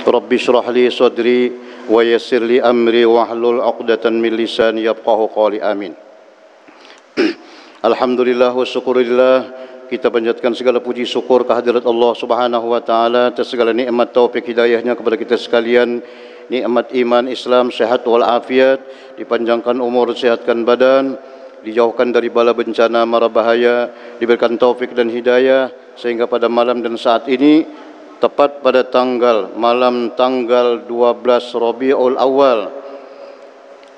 Rabbi shrah li sadri wa yassir li amri wahlul 'uqdatam min lisani yafqahu qawli. Amin. Alhamdulillah wa syukurillah, kita panjatkan segala puji syukur kehadirat Allah Subhanahu wa taala atas segala nikmat taufik hidayahnya kepada kita sekalian, nikmat iman Islam, sehat wal afiat, dipanjangkan umur, sehatkan badan, dijauhkan dari bala bencana mara bahaya, diberikan taufik dan hidayah sehingga pada malam dan saat ini tepat pada malam tanggal 12 Rabiul Awal,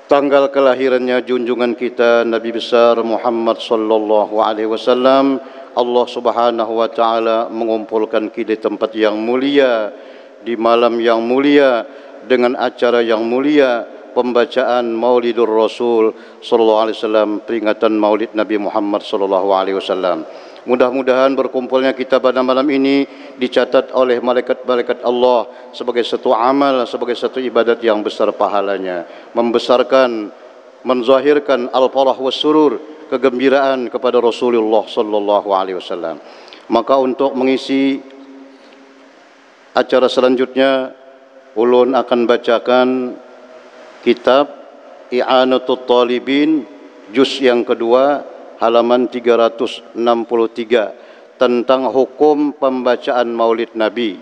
tanggal kelahirannya junjungan kita Nabi besar Muhammad sallallahu alaihi wasallam, Allah Subhanahu wa taala mengumpulkan kita di tempat yang mulia, di malam yang mulia, dengan acara yang mulia, pembacaan Maulidur Rasul sallallahu alaihi wasallam, peringatan Maulid Nabi Muhammad sallallahu alaihi wasallam. Mudah-mudahan berkumpulnya kita pada malam ini dicatat oleh malaikat-malaikat Allah sebagai satu amal, sebagai satu ibadat yang besar pahalanya, membesarkan, menzahirkan al-farah was surur, kegembiraan kepada Rasulullah sallallahu alaihi wasallam. Maka untuk mengisi acara selanjutnya, ulun akan bacakan kitab I'anatul Talibin juz yang kedua, halaman 363, tentang hukum pembacaan Maulid Nabi,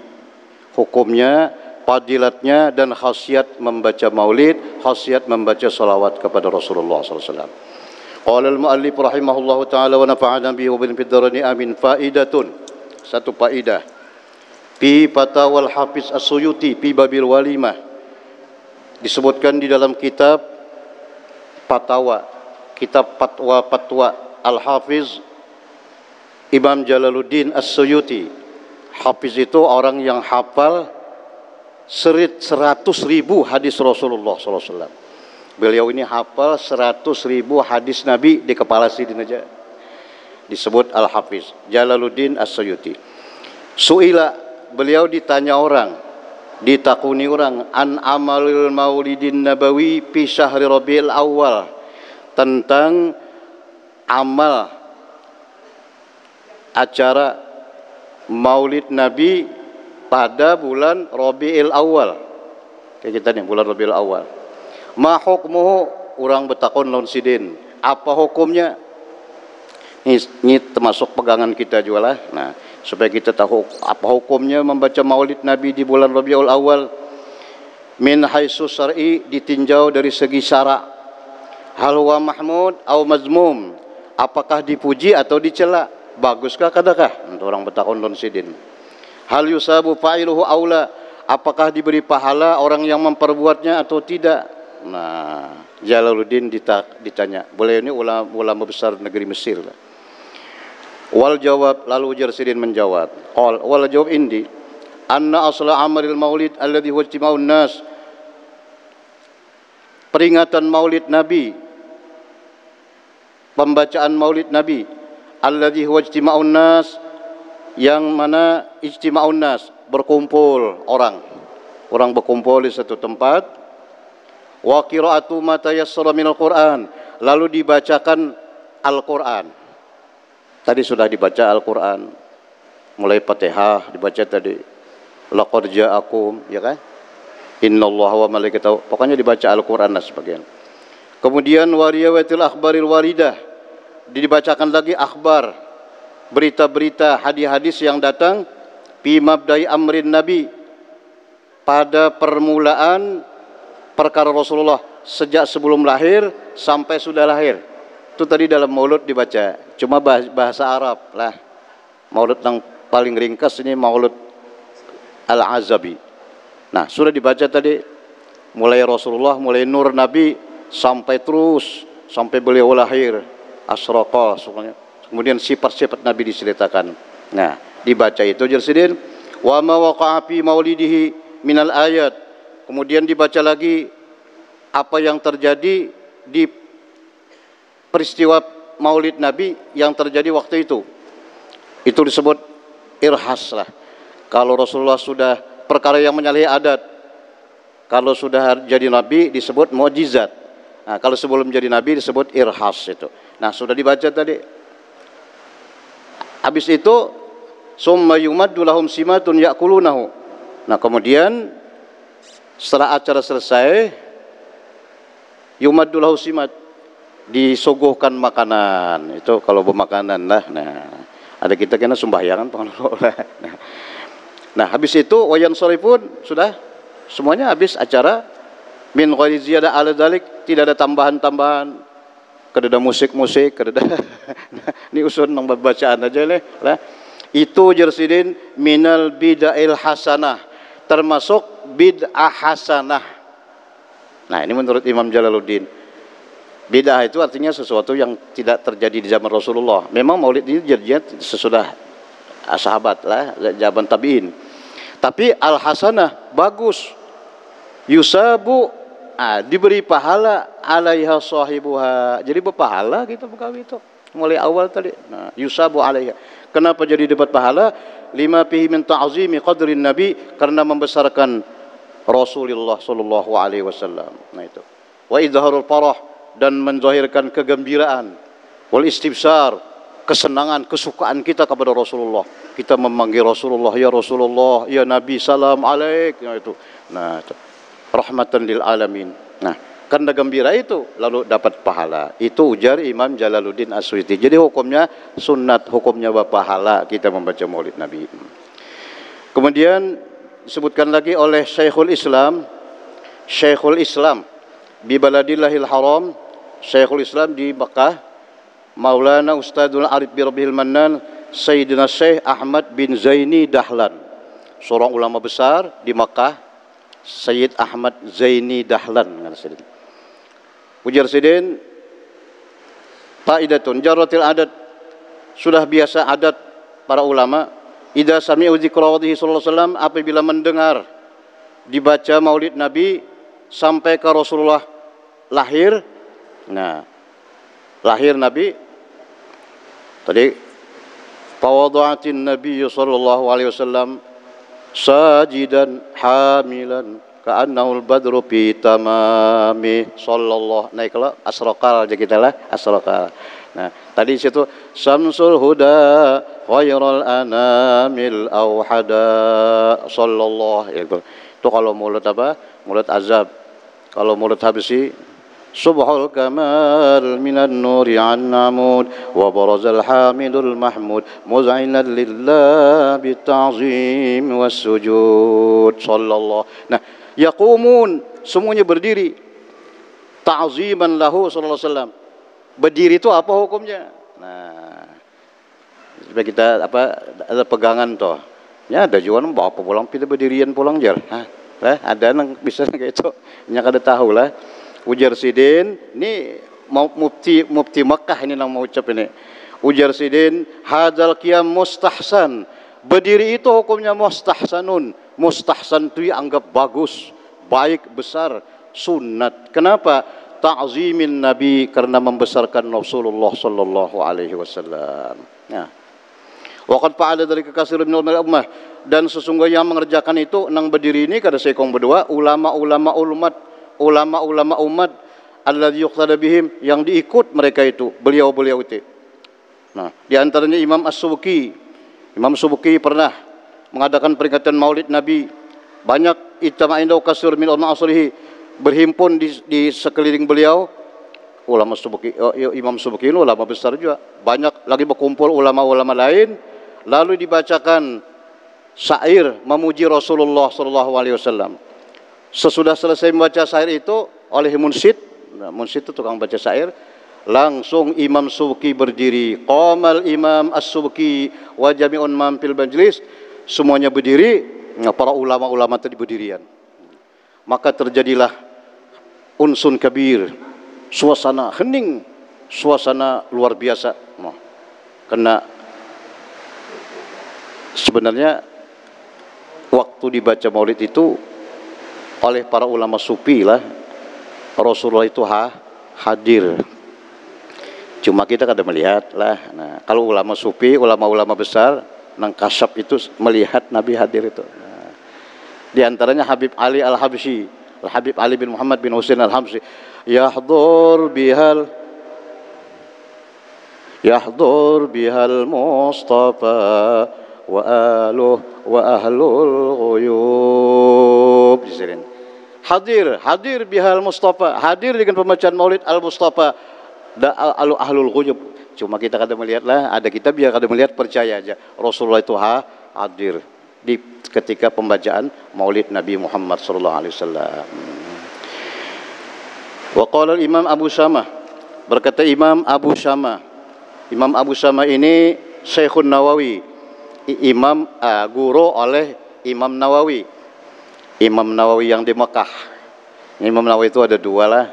hukumnya, fadilatnya dan khasiat membaca Maulid, khasiat membaca salawat kepada Rasulullah sallallahu alaihi wasallam. Qala al-muallif rahimahullahu taala wa nafa'ana bihi wa bil fidrani amin. Faidatun, satu faidah, fi fatawal Hafiz As-Suyuti fi babil walimah, disebutkan di dalam kitab fatwa, kitab fatwa Al-Hafiz Imam Jalaluddin As-Suyuti. Hafiz itu orang yang hafal 100.000 hadis Rasulullah SAW. Beliau ini hafal 100.000 hadis Nabi di kepala sidin aja. Disebut Al-Hafiz Jalaluddin As-Suyuti. Su'ila, beliau ditanya orang, ditakuni orang, an amalil maulidin nabawi fi syahri Rabiul Awal, tentang amal acara Maulid Nabi pada bulan Rabiul Awal. Kayak kita nih, bulan Rabiul Awal. Ma hukmuhu, orang betakon lawan sidin, apa hukumnya? Ini termasuk pegangan kita juga lah. Nah, supaya kita tahu apa hukumnya membaca Maulid Nabi di bulan Rabiul Awal. Min haitsu syar'i, ditinjau dari segi syara'. Hal huwa mahmud au mazmum, apakah dipuji atau dicela, baguskah kadakah? Untuk orang betakon don sidin. Hal yusabu fa'iluhu aula, apakah diberi pahala orang yang memperbuatnya atau tidak? Nah, Jalaluddin ditanya. Boleh, ini ulama besar negeri Mesir lah. Wal jawab, lalu ujar sidin menjawab. Qal wal jawab indi anna asla amalil maulid alladhi huwa ijtima'un nas, peringatan Maulid Nabi, pembacaan Maulid Nabi, alladzi huwa ijtima'un nas, yang mana ijtima'un nas, berkumpul orang berkumpul di satu tempat, wa qira'atu ma tayassara minal Qur'an, lalu dibacakan Al-Qur'an. Tadi sudah dibaca Al-Qur'an, mulai Fatihah dibaca tadi, laqad ja'akum, ya kan? Innallaha wa malaikatahu, pokoknya dibaca Al-Qur'an dan sebagian. Kemudian wariyawatil akhbaril waridah, dibacakan lagi akhbar, berita-berita, hadis-hadis yang datang fi mabda'i amrin Nabi, pada permulaan perkara Rasulullah sejak sebelum lahir sampai sudah lahir. Itu tadi dalam maulud dibaca, cuma bahasa Arab lah. Maulud yang paling ringkas ini Maulud Al-Azabi. Nah, sudah dibaca tadi mulai Rasulullah, mulai nur Nabi sampai terus sampai beliau lahir, asraqa, kemudian sifat-sifat Nabi diceritakan. Nah, dibaca itu jersidin wa ma waqa'a fi maulidihi minal ayat, kemudian dibaca lagi apa yang terjadi di peristiwa Maulid Nabi yang terjadi waktu itu. Itu disebut irhas lah. Kalau Rasulullah sudah perkara yang menyalahi adat, kalau sudah jadi Nabi disebut mukjizat. Nah, kalau sebelum jadi Nabi disebut irhas itu. Nah, sudah dibaca tadi. Habis itu summa yumaddu lahum simatun ya'kulunahu. Nah, kemudian setelah acara selesai, yumaddu lahu simat, disuguhkan makanan. Itu kalau bermakanan lah. Nah, ada kita kena sembahyangan lah. Nah, habis itu wayan sorifun, sudah semuanya habis acara. Min ghairi ziyadah ala dzalik, tidak ada tambahan-tambahan. Kedada musik-musik, kedada ini usun nang bacaan aja lah. Itu jersidin minal bid'ahil hasanah, termasuk bid'ah hasanah. Nah, ini menurut Imam Jalaluddin. Bid'ah itu artinya sesuatu yang tidak terjadi di zaman Rasulullah. Memang maulid ini jadinya sesudah sahabat lah, zaman tabi'in. Tapi al-hasanah bagus. Yusabu, diberi pahala alaiha sahibuha. Jadi berpahala kita buka itu mulai awal tadi. Nah, yusabu alaiha. Kenapa jadi dapat pahala? Lima fihi min ta'zimi qadrin nabi, karena membesarkan Rasulullah sallallahu alaihi wasallam. Nah itu. Wa idharul farah, dan menzahirkan kegembiraan. Wal istibsar, kesenangan, kesukaan kita kepada Rasulullah. Kita memanggil Rasulullah, ya Nabi, salam alaik. Nah itu. Nah itu. Rahmatan lil alamin. Nah, karena gembira itu lalu dapat pahala. Itu ujar Imam Jalaluddin As-Suyuti. Jadi hukumnya sunat, hukumnya pahala kita membaca Maulid Nabi. Kemudian disebutkan lagi oleh Syekhul Islam bi baladillahil haram, Syekhul Islam di Makkah, Maulana Ustadzul Arif bi Rabbil Mannan, Sayyidina Syekh Ahmad bin Zaini Dahlan, seorang ulama besar di Makkah, Sayyid Ahmad Zaini Dahlan. Ujar sidin, faidatun jarratil adat, sudah biasa adat para ulama, idza sami'u dzikra wadhihi sallallahu alaihi wasallam, apabila mendengar dibaca Maulid Nabi sampai ke Rasulullah lahir. Nah, lahir Nabi tadi, fawada'atin Nabi sallallahu alaihi wasallam sajidan hamilan ka'annahul badru fi tamami sallallahu. Nah, kalau asraqal aja kita lah, asraqal. Nah, tadi situ samsul huda khairul anamil auhada sallallahu itu. Itu kalau mulut apa? Mulut azab. Kalau mulut habsi, subhul kamal minan nuri an namud wa barazal hamidul mahmud muzailan lillah bita'zim was sujud sallallahu. Nah, yaqumun, semuanya berdiri ta'ziman lahu sallallahu alaihi wasallam. Berdiri itu apa hukumnya? Nah, supaya kita apa, ada pegangan toh. Ya ada juga bawa pulang kita berdirian pulang jar. Ada yang bisa kayak itu. Nya kada tahu lah. Ujar sidin, ini mufti Makkah ini yang mau ucap ini. Ujar sidin, hadzal qiyam mustahsan. Berdiri itu hukumnya mustahsanun. Mustahsan itu dianggap bagus, baik, besar, sunat. Kenapa? Ta'zimin Nabi, karena membesarkan Rasulullah sallallahu alaihi wasallam. Nah, waqad fa'ala dzalika katsirun minal ummah, dan sesungguhnya yang mengerjakan itu nang berdiri ini kada sekong berdua ulama-ulama umat alladzi yuqtada bihim, yang diikut mereka itu beliau-beliau itu. Nah, di antaranya Imam As-Subki. Imam Subki pernah mengadakan peringatan Maulid Nabi. Banyak ijtama'indahu katsirun min asrihi, berhimpun di sekeliling beliau ulama Subki. Imam Subki ini ulama besar juga. Banyak lagi berkumpul ulama-ulama lain, lalu dibacakan syair memuji Rasulullah sallallahu alaihi wasallam. Sesudah selesai membaca syair itu oleh munsyid, munsyid itu tukang baca syair, langsung Imam Subki berdiri. Qamal Imam As-Subki wa jami'un man fil majlis, semuanya berdiri, para ulama-ulama tadi berdirian. Maka terjadilah unsun kabir, suasana hening, suasana luar biasa. Karena sebenarnya waktu dibaca Maulid itu oleh para ulama sufi lah, Rasulullah itu hadir. Cuma kita kada melihat lah. Nah, kalau ulama sufi, ulama-ulama besar nang kasyaf itu melihat Nabi hadir itu. Nah, di antaranya Habib Ali Al-Habsyi, Habib Ali bin Muhammad bin Husain Al-Habsyi, yahdur bihal Mustafa wa aluh wa ahlul ghuyub. Hadir bihal Mustafa, hadir dengan pembacaan Maulid Al Mustafa da ahlul ghuyub. Cuma kita kada melihatlah, ada kita biar kada melihat, percaya aja Rasulullah itu hadir di ketika pembacaan Maulid Nabi Muhammad sallallahu alaihi wasallam. Wa qala Imam Abu Syamah, berkata Imam Abu Syamah. Imam Abu Syamah ini Syekhun Nawawi, imam guru oleh Imam Nawawi. Imam Nawawi yang di Mekah. Imam Nawawi itu ada dua lah.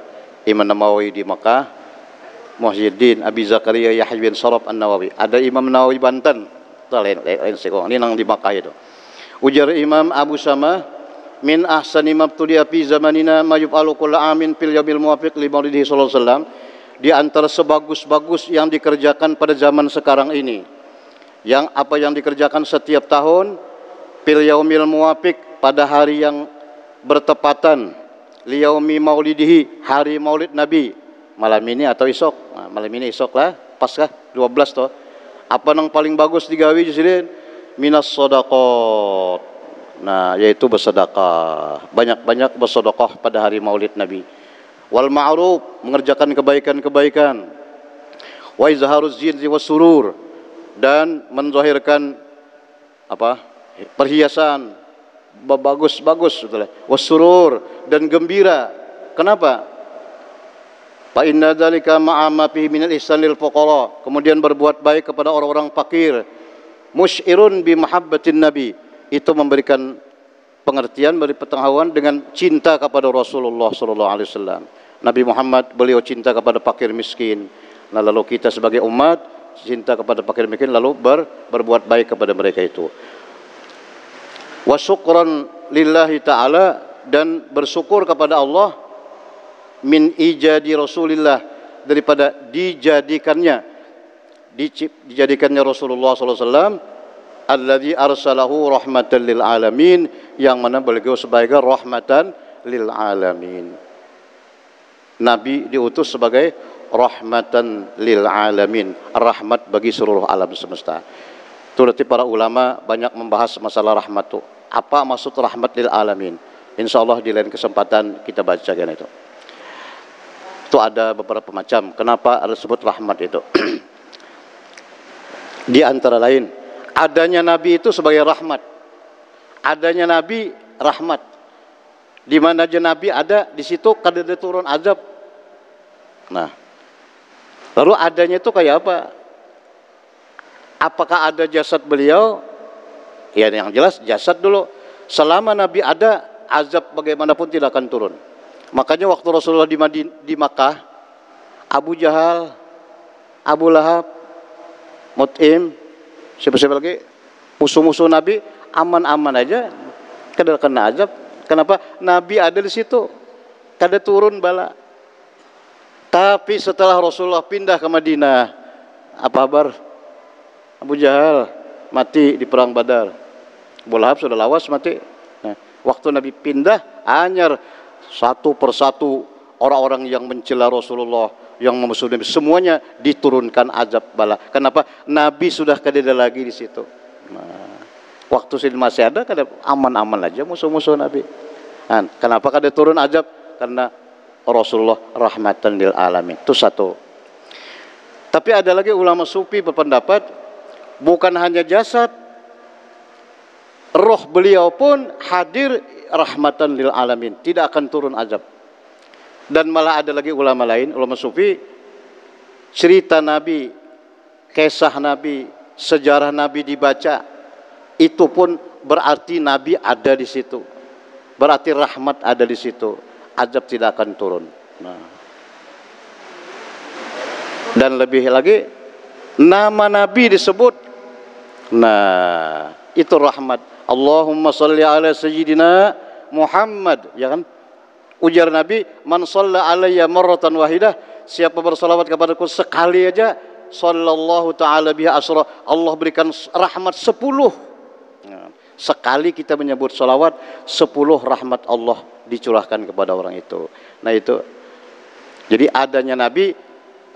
Imam Nawawi di Mekah, Muhyiddin Abi Zakaria Yahya bin Sharaf An-Nawawi. Ada Imam Nawawi Banten, itu lain sekong. Ini nang di Mekah itu. Ujar Imam Abu Syamah, min ahsani mabtudiya fi zamanina ma yuf'alu kullu amin fil yaumil muwafiq li maulidihi sallallahu alaihi wasallam. Di antara sebagus-bagus yang dikerjakan pada zaman sekarang ini, yang apa yang dikerjakan setiap tahun fil yaumil muwafiq, pada hari yang bertepatan li yaumi maulidihi, hari Maulid Nabi, malam ini atau esok. Nah, malam ini esok lah, pas kah 12 toh. Apa yang paling bagus digawi di sini? Minas shadaqat. Nah, yaitu bersedekah. Banyak-banyak bersedekah pada hari Maulid Nabi. Wal ma'ruf, mengerjakan kebaikan-kebaikan. Wa izharuz zinzi was surur, dan menzahirkan apa? Perhiasan bagus-bagus, was surur, dan gembira. Kenapa? Fa inna dzalika ma'a ma fihi minal ihsan lil fuqara. Kemudian berbuat baik kepada orang-orang fakir. Musyirun bi mahabbatin nabi, itu memberikan pengertian, beri pengetahuan dengan cinta kepada Rasulullah sallallahu alaihi wasallam. Nabi Muhammad beliau cinta kepada fakir miskin. Nah, lalu kita sebagai umat cinta kepada fakir miskin, lalu berbuat baik kepada mereka itu. Wa syukran lillahi ta'ala, dan bersyukur kepada Allah min ijadi Rasulillah, daripada dijadikannya Rasulullah sallallahu alaihi wasallam alladzi arsalahu rahmatan lil alamin, yang mana beliau sebagai rahmatan lil alamin. Nabi diutus sebagai rahmatan lil alamin, rahmat bagi seluruh alam semesta. Itu berarti para ulama banyak membahas masalah rahmat itu. Apa maksud rahmat lil alamin? Insyaallah di lain kesempatan kita bacakan itu. Itu ada beberapa macam. Kenapa ada sebut rahmat itu? Di antara lain, adanya Nabi itu sebagai rahmat. Adanya Nabi rahmat. Di mana aja Nabi ada, di situ kada ada turun azab. Nah, lalu adanya itu kayak apa? Apakah ada jasad beliau? Ya, yang jelas jasad dulu. Selama Nabi ada, azab bagaimanapun tidak akan turun. Makanya waktu Rasulullah di Makkah, Abu Jahal, Abu Lahab, Mut'im, siapa-siapa lagi, musuh-musuh Nabi aman-aman aja, kada kena azab. Kenapa? Nabi ada di situ, kada turun bala. Tapi setelah Rasulullah pindah ke Madinah, apa kabar? Abu Jahal mati di perang Badar. Abu Lahab sudah lawas mati. Nah, waktu Nabi pindah, anyar satu persatu orang-orang yang mencela Rasulullah, yang memusuhi Nabi, semuanya diturunkan azab bala. Kenapa? Nabi sudah kada lagi di situ. Nah, waktu masih ada, kada aman-aman aja musuh-musuh Nabi. Nah, kenapa kada turun azab? Karena Rasulullah rahmatan lil alamin. Itu satu. Tapi ada lagi ulama sufi berpendapat bukan hanya jasad, roh beliau pun hadir rahmatan lil alamin, tidak akan turun azab. Dan malah ada lagi ulama lain, ulama sufi, cerita Nabi, kisah Nabi, sejarah Nabi dibaca, itu pun berarti Nabi ada di situ. Berarti rahmat ada di situ. Azab tidak akan turun. Nah. Dan lebih lagi, nama Nabi disebut. Nah, itu rahmat. Allahumma salli ala sayyidina Muhammad, ya kan? Ujar Nabi, man shalla alayya marratan wahidah, siapa bersalawat kepadaku sekali aja, sallallahu ta'ala biha asra, Allah berikan rahmat 10. Nah, sekali kita menyebut salawat, 10 rahmat Allah dicurahkan kepada orang itu. Nah itu. Jadi adanya Nabi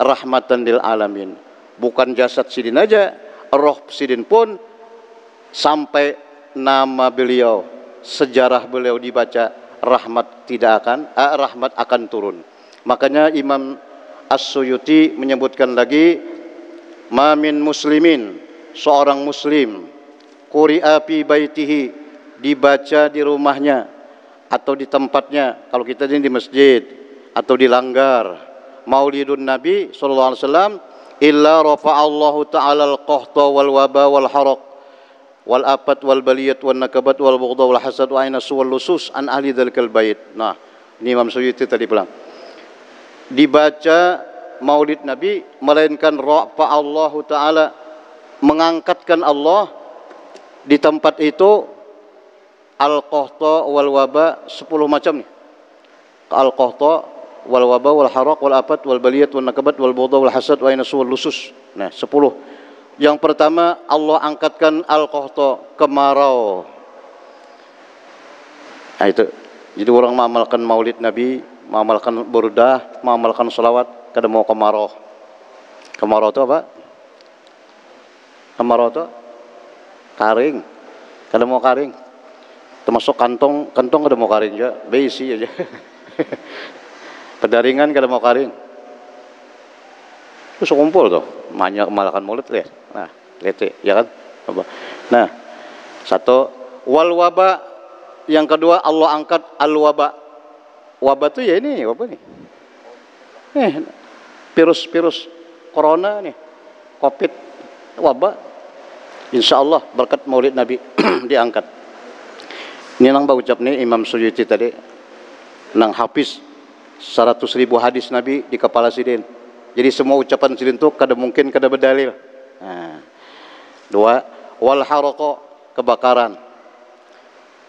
rahmatan lil alamin. Bukan jasad sidin aja, roh sidin pun sampai nama beliau, sejarah beliau dibaca, rahmat akan turun. Makanya Imam As-Suyuti menyebutkan lagi, ma min muslimin, seorang muslim, quri'a fi baitihi, dibaca di rumahnya atau di tempatnya, kalau kita ini di masjid atau di langgar, maulidun Nabi sallallahu alaihi wasallam, illa rafa'allahu ta'ala al-qahta wal waba wal haraq wal afat wal baliyat wal nakabat wal bughdha wal hasad wa ainasu wal lusus an ahli dzalikal bait. Nah, ini Imam Suyuti tadi bilang, dibaca maulid Nabi melainkan rafa'allahu ta'ala, mengangkatkan Allah di tempat itu, al-qahta wal waba, 10 macam nih, al-qahta wal waba wal haraq wal afat wal baliyat wal nakabat wal bughdha wal hasad wa ainasu wal lusus. Nah, 10. Yang pertama, Allah angkatkan al-qahta, kemarau. Nah, itu. Jadi orang mengamalkan maulid Nabi, mengamalkan burdah, mengamalkan salawat, kada mau kemarau. Kemarau itu apa? Kemarau itu karing. Kada mau karing. Termasuk kantong kada mau karing juga, besi aja. Pedaringan kada mau karing. Itu sekumpul tuh, banyak malakan maulid lihat. Nah, lete, ya kan? Nah, satu, wal waba, yang kedua Allah angkat al waba. Wabah tuh ya ini, wabah nih. Virus corona nih, Covid, wabah. Insya Allah berkat maulid Nabi diangkat. Ini nang ucap nih Imam Suyuti tadi, nang hafiz 100.000 hadis Nabi di kepala sidin. Jadi semua ucapan sidin itu kada mungkin kada berdalil. Nah. 2, wal haraqo, kebakaran.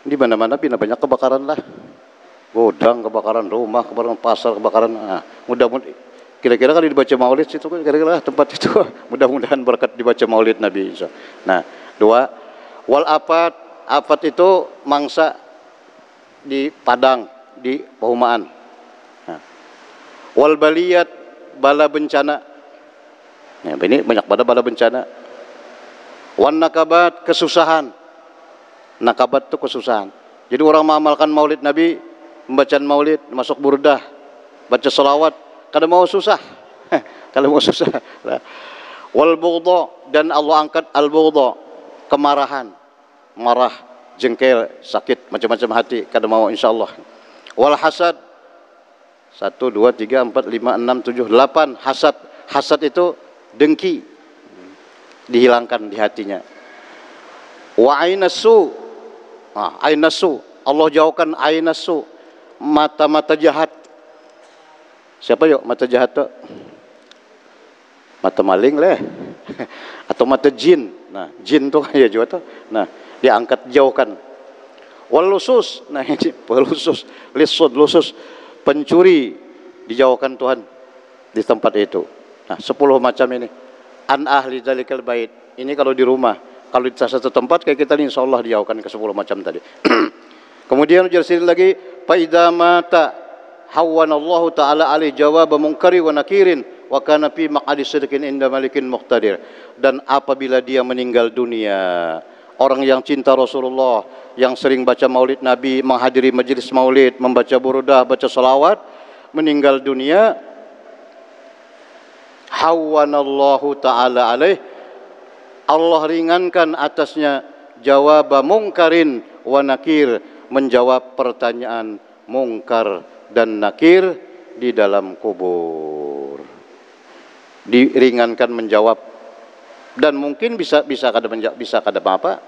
Di mana-mana banyak kebakaran lah. Gudang kebakaran, rumah kebakaran, pasar kebakaran. Nah, mudah-mudahan kira-kira kan dibaca maulid situ, kira-kira tempat itu mudah-mudahan berkat dibaca maulid Nabi. Nah, 2, wal afat itu mangsa di padang, di perumahan. Nah, wal baliyat, bala bencana. Nah, ini banyak bala bencana. Wan nakabat, kesusahan. Nakabat itu kesusahan. Jadi orang mengamalkan maulid Nabi, pembacaan maulid, masuk burdah, baca salawat, kada mau susah. Kada mau susah. Wal bughdha, dan Allah angkat al bughdha, kemarahan, marah, jengkel, sakit, macam-macam hati, kada mau insyaallah. Wal hasad, 1 2 3 4 5 6 7 8, hasad itu dengki, dihilangkan di hatinya. Wa ainasu, ainasu, Allah jauhkan ainasu, mata-mata jahat. Siapa yuk mata jahat tuh? Mata maling leh. Atau mata jin. Nah, jin tuh ya juga tuh. Nah, diangkat jauhkan. Wal lusus, nah ini pelusus, lusus, pencuri, dijauhkan Tuhan di tempat itu. Nah, 10 macam ini. An ahli dzalikal bait. Ini kalau di rumah. Kalau di satu tempat kayak kita ini insyaallah dijauhkan ke 10 macam tadi. Kemudian ujar lagi, fa idza mata hawanallahu ta'ala alaihi jawab munkari wa nakirin wa kana fi maq'adi sidqin inda malikin muqtadir. Dan apabila dia meninggal dunia, orang yang cinta Rasulullah, yang sering baca maulid Nabi, menghadiri majelis maulid, membaca burdah, baca salawat, meninggal dunia, hawanallahu ta'ala alaih, Allah ringankan atasnya jawab mungkarin wa nakir, menjawab pertanyaan mungkar dan nakir di dalam kubur. Diringankan menjawab, dan mungkin bisa kada apa,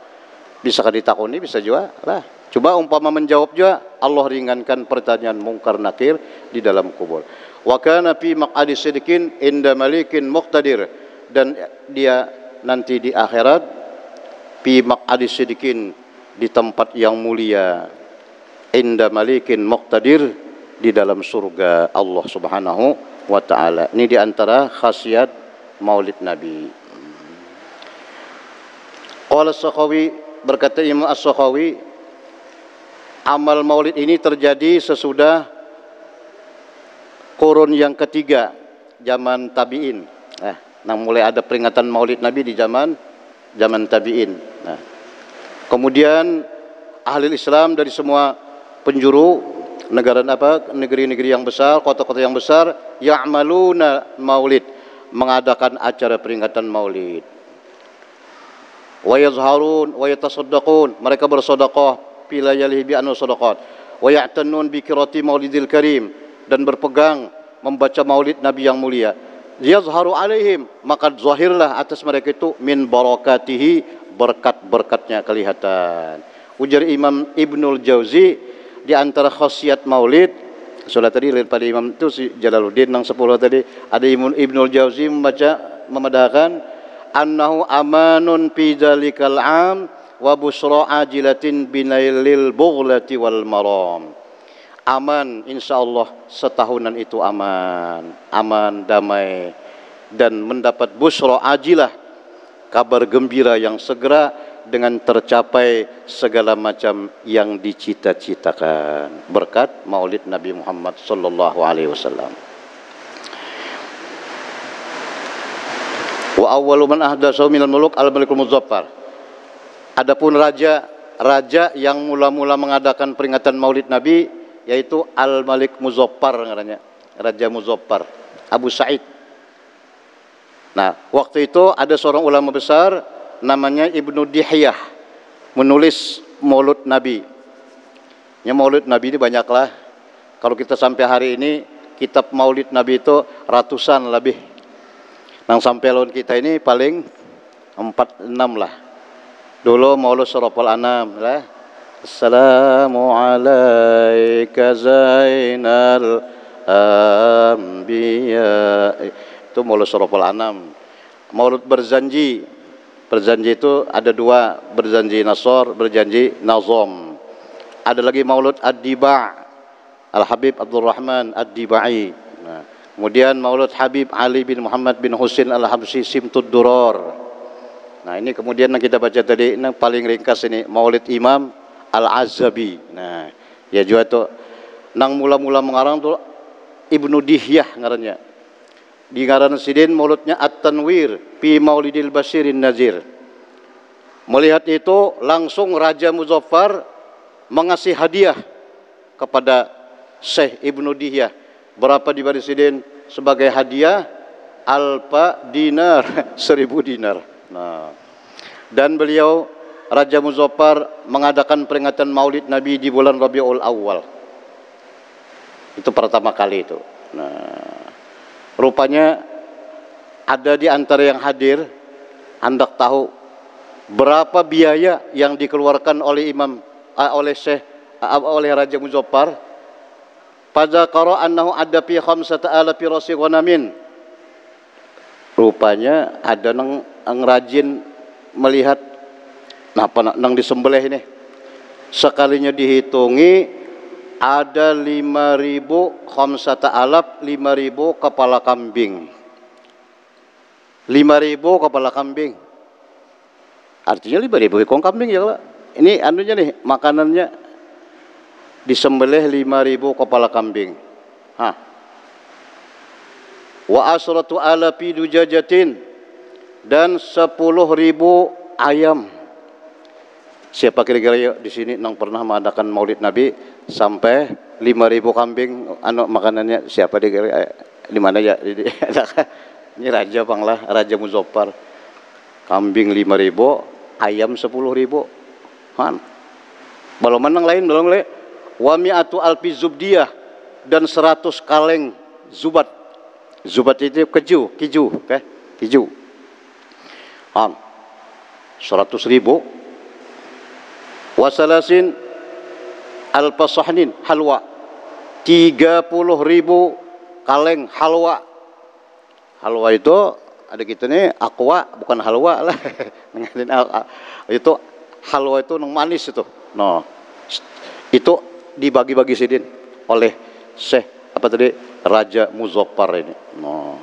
bisa kada ditakoni, bisa juga lah. Coba umpama menjawab juga, Allah ringankan pertanyaan mungkar nakir di dalam kubur. Wa kana fi maq'adi sidqin inda malikin muqtadir, dan dia nanti di akhirat fi maq'adi sidqin, di tempat yang mulia, inda malikin muqtadir, di dalam surga Allah Subhanahu wa ta'ala. Ini di antara khasiat maulid Nabi. Qala As-Sakhawi, berkata Imam As-Sakhawi, amal maulid ini terjadi sesudah kurun yang ketiga, zaman tabi'in. Nah, mulai ada peringatan maulid Nabi di zaman tabi'in. Nah, Kemudian ahli Islam dari semua penjuru negeri-negeri yang besar, kota-kota yang besar, ya'maluna maulid, mengadakan acara peringatan maulid. Wa yazharun wa yatasaddaqun, mereka bersedekah fi layalihi bi anwa sadaqat. Wa ya'tannun bi qirati maulidil karim, dan berpegang membaca maulid Nabi yang mulia. Yazharu alaihim, maka zahirlah atas mereka itu min barakatihi, berkat-berkatnya kelihatan. Ujar Imam Ibnul Jauzi, di antara khasiat maulid, sudah tadi pada Imam itu si Jalaluddin yang 10 tadi, ada Ibnul Jauzi memadahkan annahu amanun fi dzalikal am wa busra ajilatin binailil bughlati wal maram. Aman, insyaallah setahunan itu aman, aman, damai, dan mendapat busra ajilah, kabar gembira yang segera dengan tercapai segala macam yang dicita-citakan berkat maulid Nabi Muhammad sallallahu alaihi wasallam. Wa awwalu man ahdatsahu minal muluk al-malikul muzaffar. Adapun raja yang mula-mula mengadakan peringatan maulid Nabi yaitu Al-Malik Muzaffar, namanya Raja Muzaffar, Abu Sa'id. Nah, waktu itu ada seorang ulama besar namanya Ibnu Dihyah menulis Maulud Nabi. Ya, Maulud Nabi ini banyaklah. Kalau kita sampai hari ini kitab Maulid Nabi itu ratusan lebih. Nang sampai lawan kita ini paling 4-6 lah. Dulu Maulud Surafal Anam lah. Assalamu alaika zainal anbiya. Itu Maulud Surafal Anam. Maulud berjanji itu ada dua, berjanji nasor, berjanji nazom. Ada lagi Maulud Ad-Diba' Al-Habib Abdul Rahman Ad-Diba'i. Nah, kemudian Maulud Habib Ali bin Muhammad bin Husin Al-Habsyi Simtud Duror. Nah, ini kemudian yang kita baca tadi, ini paling ringkas ini Maulid Imam Al-Azabi. Nah, ya juga tuh nang mula-mula mengarang tuh Ibnu Dihyah ngarannya. Di ngaran sidin mauludnya At-Tanwir fi Maulidil Basyirin Nazir. Melihat itu langsung Raja Muzaffar mengasih hadiah kepada Syekh Ibnu Dihyah. Berapa di Sidin sebagai hadiah? Alfa dinar, 1000 dinar. Nah, dan beliau Raja Muzaffar mengadakan peringatan Maulid Nabi di bulan Rabiul Awal. Itu pertama kali itu. Nah, rupanya ada di antara yang hadir hendak tahu berapa biaya yang dikeluarkan oleh oleh Raja Muzaffar. Pada qara annahu ada fi 5,000 rasi ghanamin. Rupanya ada nang rajin melihat nang disembelih ini. Sekalinya dihitungi ada 5.000 kepala kambing. 5.000 kepala kambing. Artinya 5.000 ekor kambing ya, Pak. Ini anunya nih, makanannya disembelih 5.000 kepala kambing. Wa asratu alafi dujajatin, dan 10.000 ayam. Siapa kira-kira di sini yang pernah mengadakan Maulid Nabi sampai 5.000 kambing makanannya? Siapa di mana ya? Ini Raja Banglah, Raja Muzaffar. Kambing 5.000, ayam 10.000. Belum menang lain belum le. Wa mi'atu alfi zubdiyah, dan 100 kaleng zubat. Zubat itu kiju, okay? Kiju. 100.000. Wasalasin alpasahnin halwa, 30.000 kaleng halwa. Halwa itu ada gitu nih, aqua bukan halwa lah. Itu halwa itu nang manis itu. No, itu dibagi-bagi sidin oleh Syekh Raja Muzaffar ini. No.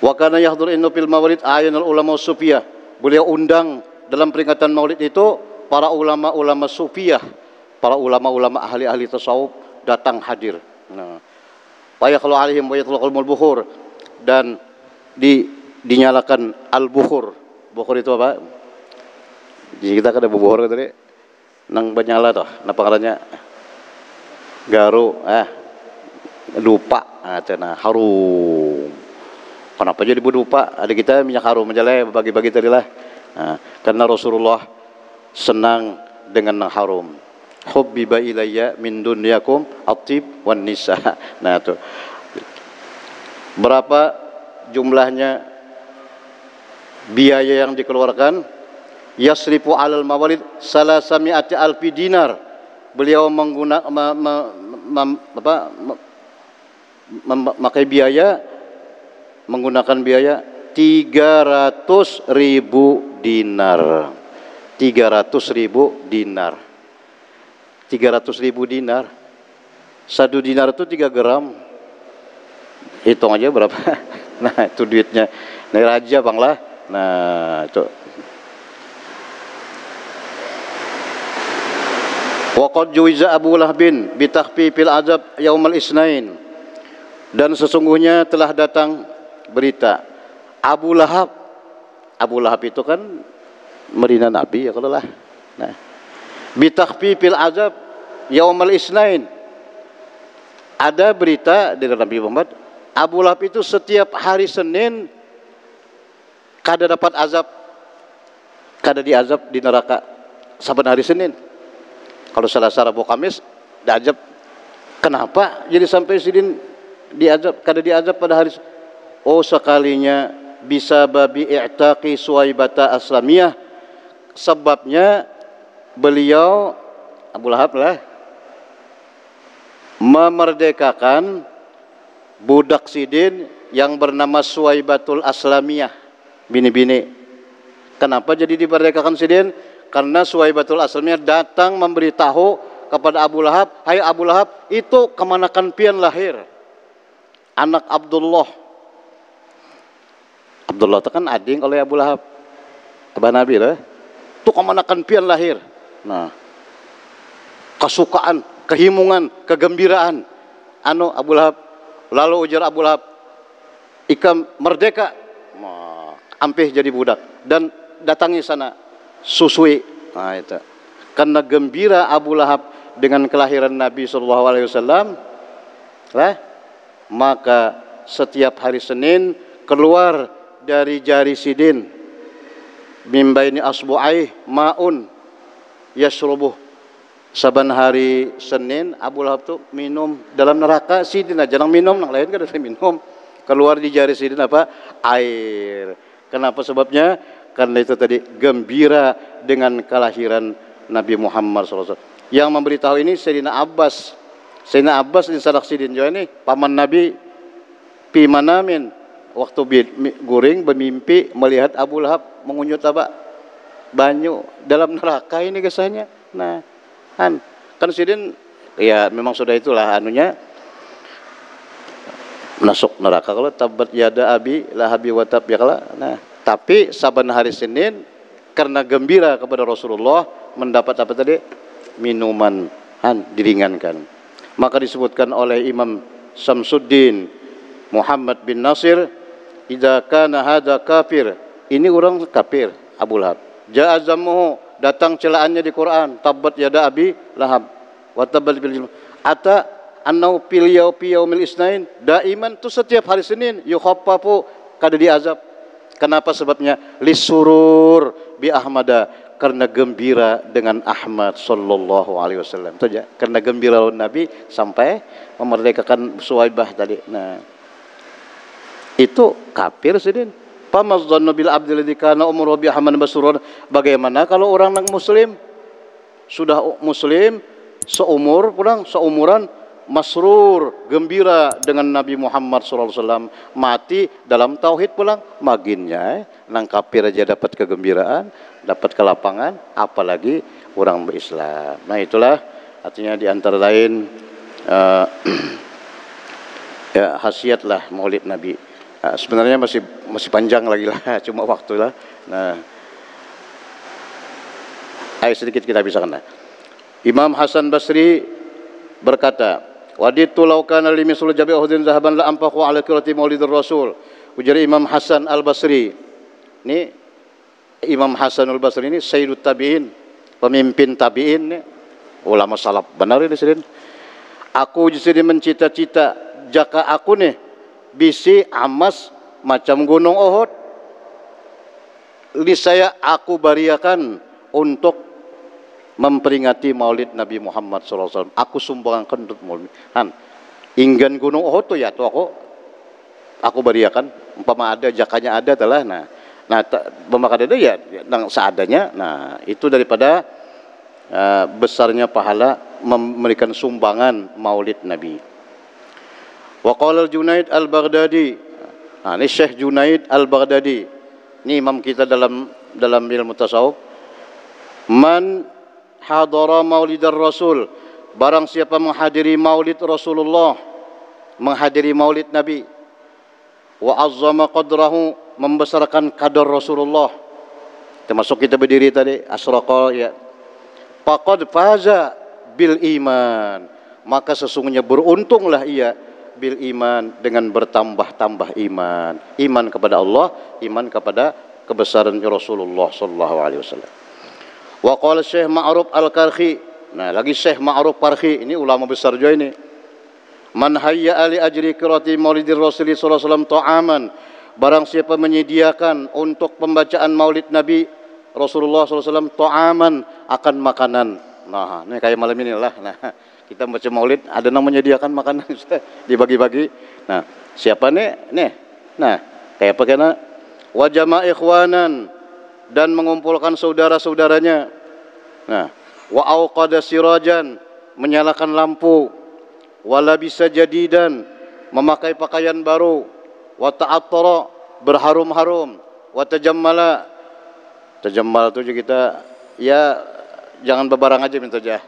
Wa kana yahdur innu fil maulid ayanul ulama sufiyah. Beliau undang dalam peringatan maulid itu para ulama-ulama sufiyah, para ulama-ulama ahli-ahli tasawuf datang hadir. Nah, wa yakhlu alaihim wa yatlaqul bukhur, dan dinyalakan al-bukhur. Bukhur itu apa? Jadi kita kada bobohor tadi nang Banyala toh, napa ngarannya Garu, lupa, cina harum. Kenapa jadi berdupa? Ada kita minyak harum aja lah, bagi-bagi tadi lah. Karena Rasulullah senang dengan yang harum. Hubbiba ilayya min dunyakum at-tib wan nisa. Nah itu. Berapa jumlahnya biaya yang dikeluarkan? Yasrifu alal mawalid salasami'ati alfi dinar. Beliau memakai biaya, menggunakan biaya 300.000 dinar. 300.000 dinar. 300.000 dinar. 1 dinar itu 3 gram. Hitung aja berapa. Nah, itu duitnya. Nah, raja bang lah. Nah, itu. Waqad juiza Abu Lahbin bitakhfifil azab yaumal isnain. Dan sesungguhnya telah datang berita Abu Lahab. Abu Lahab itu kan merina Nabi ya kalau lah. Nah, bitakhfifil azab yaumal isnain. Ada berita dari Nabi Muhammad, Abu Lahab itu setiap hari Senin kada dapat azab, kada diazab di neraka saban hari Senin. Kalau Selasa, Rabu, Kamis diazab. Kenapa jadi sampai Senin diazab, kada diazab pada hari? Oh, sekalinya bisa babi i'taqi Suwaibata Aslamiyah. Sebabnya beliau Abu Lahab lah memerdekakan budak Sidin yang bernama Suwaibatul Aslamiyah, bini-bini. Kenapa jadi dimerdekakan Sidin? Karena Suwaibatul Aslamiyah datang memberitahu kepada Abu Lahab, hai Abu Lahab, itu kemanakan pian lahir anak Abdullah. Abdullah itu kan ading oleh Abu Lahab, abah Nabi lah. Itu kemanakan pian lahir. Nah, kesukaan, kehimungan, kegembiraan anu Abu Lahab. Lalu ujar Abu Lahab, ikam merdeka, ampih jadi budak dan datangi sana susui. Nah, itu karena gembira Abu Lahab dengan kelahiran Nabi SAW, maka setiap hari Senin keluar dari jari Sidin mimbaini asbu'ai ma'un yashrubuh. Saban hari Senin Abu Lahab tuh minum dalam neraka Sidin aja nang minum, nang lain kan ada minum. Keluar di jari Sidin apa? Air. Kenapa sebabnya? Karena itu tadi gembira dengan kelahiran Nabi Muhammad SAW. Yang memberitahu ini Sayyidina Abbas. Sayyidina Abbas di sadak Sidin juga ini paman Nabi pi manamin. Waktu guring bermimpi melihat Abu Lahab mengunyut apa? Banyu dalam neraka ini kesannya. Nah, kan Sidin ya memang sudah itulah anunya masuk neraka kalau tabat yada abi lahabi watab ya kalau. Nah, tapi saban hari Senin karena gembira kepada Rasulullah mendapat apa tadi? Minuman diringankan. Maka disebutkan oleh Imam Samsuddin Muhammad bin Nasir, idza kana hada kafir, ini orang kafir Abu Lahab. Ja'a zammuhu, datang celaannya di Quran, tabat yada abi lahab wa tabal bil ata annau fil yaumil isnain daiman, tu setiap hari Senin yukhaffafu kada diazab. Kenapa sebabnya? Lisurur bi Ahmada, karena gembira dengan Ahmad sallallahu alaihi wasallam. Itu aja, karena gembira Nabi sampai memerdekakan Suwaibah tadi. Nah, itu kafir Sidin. Pamazzannu bil abdil ladzi kana umruhu bi ahman basurur. Bagaimana kalau orang yang muslim sudah muslim seumur pulang seumuran masrur gembira dengan Nabi Muhammad SAW, mati dalam tauhid pulang maginnya nang kafir aja dapat kegembiraan, dapat kelapangan, apalagi orang berislam. Nah, itulah artinya di antara lain ya khasiat lah Maulid Nabi. Sebenarnya masih panjang lagi lah, cuma waktu lah. Nah, ayo sedikit kita bisa kena. Imam Hasan Basri berkata, waditu law kana li mislu jabi uhudin zahaban la anfaqu ala qirati maulidir rasul. Ujar Imam Hasan Al Basri. Ini Imam Hasanul Basri ini Sayyidut Tabi'in, pemimpin tabi'in nih. Ulama salaf benar ini sini. Aku jadi mencita-cita jaka aku nih bisi amas macam gunung Uhud. Li saya aku bariakan untuk memperingati Maulid Nabi Muhammad SAW. Aku sumbangkan untuk Maulid. Han, inggan gunung Uhud tuh ya tuh aku bariakan. Umpama ada jakanya ada telah. Nah pemakan itu ya yang seadanya. Nah itu daripada besarnya pahala memberikan sumbangan Maulid Nabi. Wa qala Junaid Al-Baghdadi. Nah, ini Syekh Junaid Al-Baghdadi. Ini imam kita dalam ilmu tasawuf. Man hadara maulidar Rasul, barang siapa menghadiri Maulid Rasulullah, menghadiri Maulid Nabi, wa azzama qadrahu, membesarkan kadar Rasulullah, termasuk kita berdiri tadi asraqa ya, faqad faza bil iman, maka sesungguhnya beruntunglah ia bil iman, dengan bertambah-tambah iman kepada Allah, iman kepada kebesaran Rasulullah sallallahu alaihi wasallam. Wa qala Syekh Ma'ruf Al-Karhi. Nah, lagi Syekh Ma'ruf Karhi, ini ulama besar juga ini. Man hayya ali ajri qiraati Maulidir Rasul sallallahu alaihi wasallam ta'aman, barang siapa menyediakan untuk pembacaan Maulid Nabi Rasulullah sallallahu alaihi wasallam ta'aman, akan makanan. Nah, ini kayak malam ini lah. Nah, kita baca Maulid ada yang menyediakan makanan dibagi-bagi. Nah, siapa nih? Nah, kayak apa kena? Wa jama' ikhwanan, dan mengumpulkan saudara-saudaranya. Nah, wa auqada sirajan, menyalakan lampu. Wa labisa jadidan, memakai pakaian baru. Wa ta'attara, berharum-harum. Wa tajammala, tajammal itu juga kita ya jangan bebarang aja minta aja.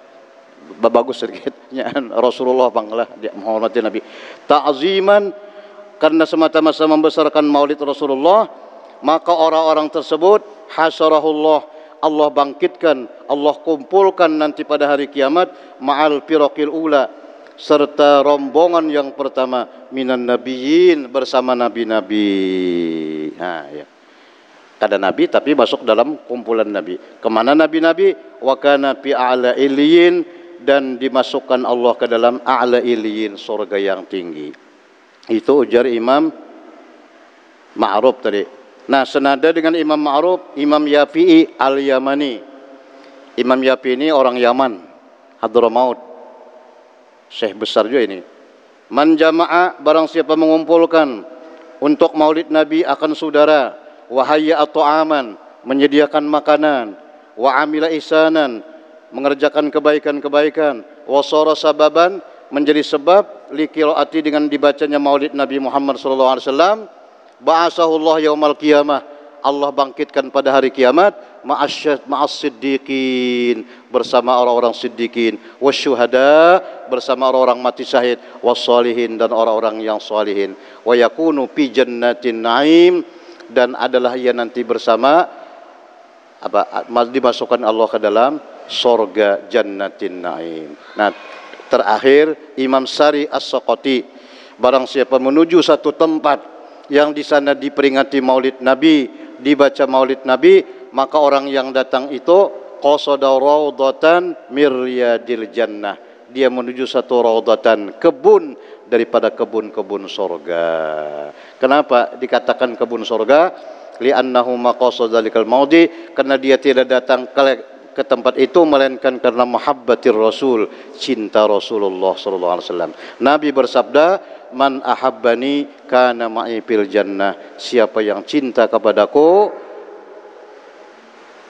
Bagus sedikit. Rasulullah banglah dia menghormati Nabi. Ta'ziman, karena semata-mata membesarkan Maulid Rasulullah, maka orang-orang tersebut hasyarahullah, Allah bangkitkan, Allah kumpulkan nanti pada hari kiamat ma'al firaqil ula, serta rombongan yang pertama minan nabiyyin, bersama nabi-nabi. Nah, ya. Ada nabi tapi masuk dalam kumpulan nabi. Kemana nabi-nabi? Wa kana fi a'la illiyin, dan dimasukkan Allah ke dalam a'la illiyin, surga yang tinggi. Itu ujar Imam Ma'ruf tadi. Nah, senada dengan Imam Ma'ruf, Imam Yafi'i Al-Yamani. Imam Yafi'i ini orang Yaman, Hadramaut. Syekh besar juga ini. Man jama'a, barang siapa mengumpulkan untuk Maulid Nabi akan saudara, wa hayya at'aman, menyediakan makanan, wa amila ihsanan, mengerjakan kebaikan-kebaikan, wa sara sababan, menjadi sebab liqiraati, dengan dibacanya Maulid Nabi Muhammad sallallahu alaihi wasallam, ba'asahullah yaumal qiyamah, Allah bangkitkan pada hari kiamat ma'as siddiqin, bersama orang-orang siddiqin, wasyuhada, bersama orang-orang mati syahid, wassalihin, dan orang-orang yang salihin, wa yakunu fi jannatin na'im, dan adalah ia nanti bersama dimasukkan Allah ke dalam surga jannatin na'im. Nah, terakhir Imam Sari As-Saqati, barang siapa menuju satu tempat yang di sana diperingati Maulid Nabi, dibaca Maulid Nabi, maka orang yang datang itu qasada raudatan miryadil jannah, dia menuju satu raudatan, kebun daripada kebun-kebun surga. Kenapa dikatakan kebun surga? Li'annahu maqasada dzalikal maudi, karena dia tidak datang ke tempat itu melainkan karena mahabbatir Rasul, cinta Rasulullah sallallahu alaihi wasallam. Nabi bersabda, man ahabbani kana ma'i fil jannah, siapa yang cinta kepadaku,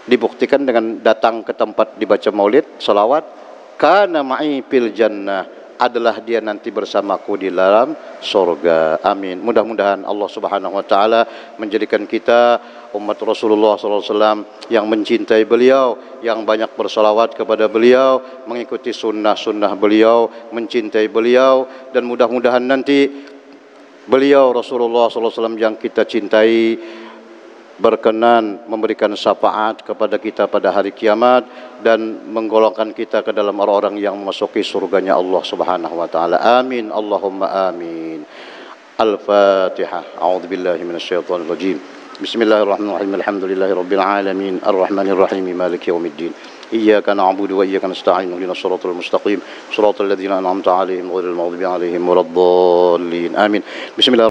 dibuktikan dengan datang ke tempat dibaca Maulid, salawat, kana ma'i fil jannah, adalah dia nanti bersamaku di dalam surga. Amin. Mudah-mudahan Allah Subhanahu wa taala menjadikan kita umat Rasulullah sallallahu alaihi wasallam yang mencintai beliau, yang banyak bersolawat kepada beliau, mengikuti sunnah-sunnah beliau, mencintai beliau, dan mudah-mudahan nanti beliau Rasulullah sallallahu alaihi wasallam yang kita cintai berkenan memberikan syafaat kepada kita pada hari kiamat dan menggolongkan kita ke dalam orang-orang yang memasuki surganya Allah Subhanahu wa taala. Amin. Allahumma amin. Al-Fatihah. A'udzubillahi minasyaitonir rajim. Bismillahirrahmanirrahim. Alhamdulillahirabbil alamin. Arrahmanir rahim. Maliki yaumiddin. Iyyaka na'budu wa iyyaka nasta'in. Ihdinas siratal mustaqim. Shiratal ladzina an'amta 'alaihim ghairil maghdubi 'alaihim waladdallin. Amin. Bismillah.